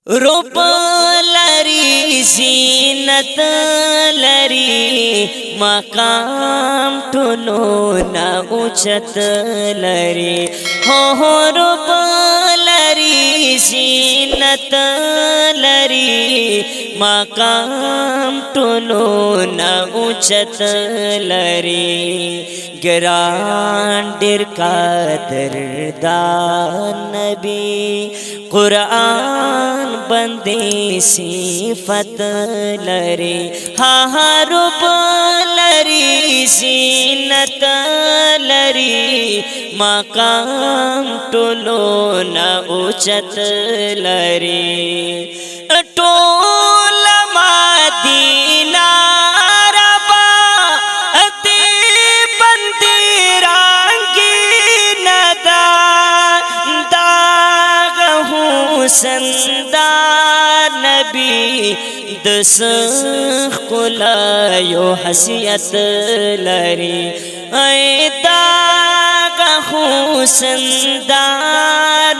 روپ لري زینت لري مقام ټولو نه اوچت لري هو روپ لري زینت لري مقام ټولو نه اوچت لري ګران ډېر قدردان نبی قرآن بندی صفت لري ها روپ لري زینت لري مقام ټولو نه اوچت لري ټول مدینه سندا نبی دس ښکلی حیثیت لري ای دا سندا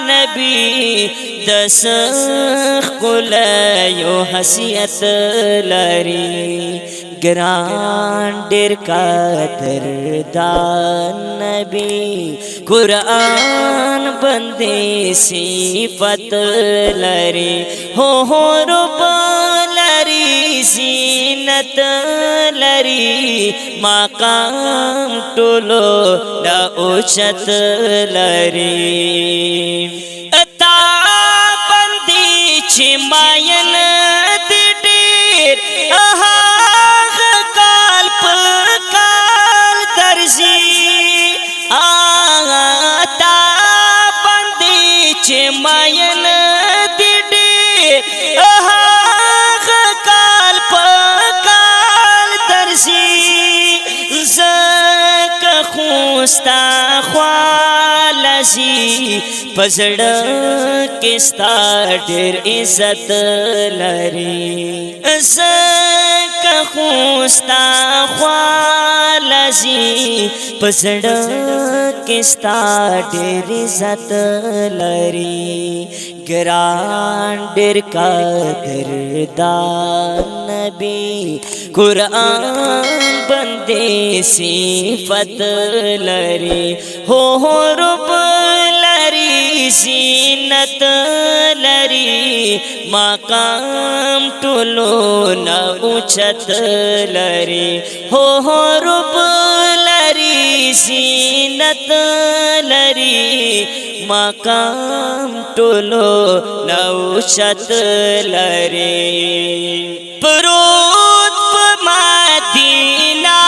نبی دس ښکلی حیثیت لري ګران ډېر قدردان نبی قرآن بندی صفت لري هو روپ لري زینت لري مقام ټولو نه اوچت لري تا بندي چې ماین دي ډېر چې ماین دي ډېر هغه کال په کال درځي زکه خو ستا خوالځي په زړه کې ستا ډېر عزت لري زکه خو ستا خوالځي په زړه کې ستا ډېر عزت لري ګران ډېر قدردان نبی قرآن بندی صفت لري هو روپ لري زینت لري مقام ټولو نه اوچت لري هو روپ لري زینت لري مقام ټولو نه اوچت لري پروت په مدینه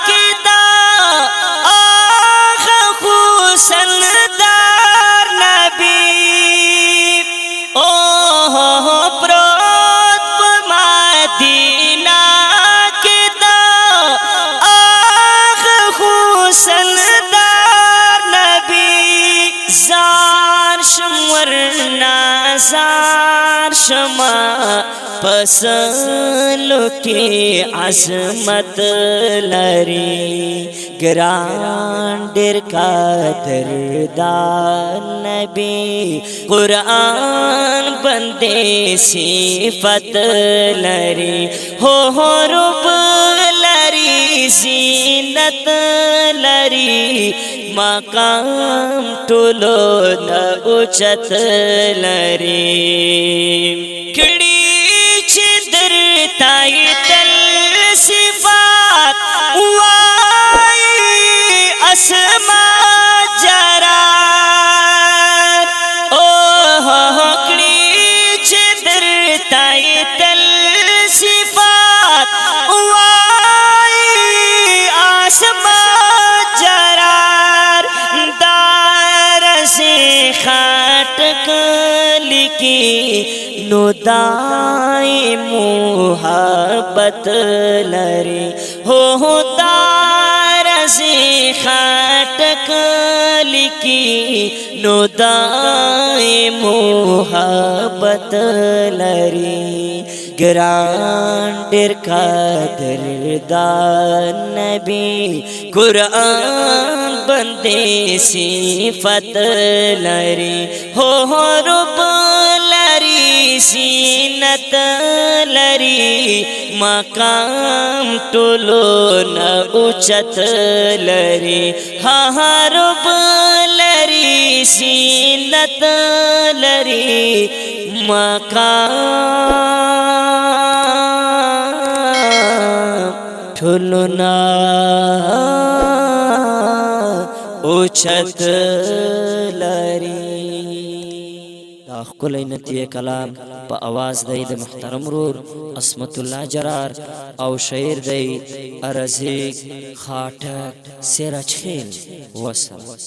کې دا هغه حسندار نبی او پروت په مدینه کې دا هغه حسندار نبی زار شمور نازار شما پسلو کی عصمت لري ګران ډېر قدردان نبی قرآن بندی صفت لري هو روپ لري زینت لري مقام ټولو نه اوچت لري تای تل صفات وای اسما جرار او کړي چې در تای تل صفات وای اسما جرار دار سے خاطک لکی نو دای محبت لري هو دار سے خاطک لکی نو دای محبت لري ګران ډېر قدردان نبی قرآن بندی صفت لري هو روپ لري سینت لري مقام ټولو نه اوچت لري ها رب لري سینت لري مقام ټولو نه اوچت لري دا ښکلی نتیه کلام په اواز دی د محترم رور عصمت الله جرار او شعر دی ارزیک خاټک سراج خیل وسلام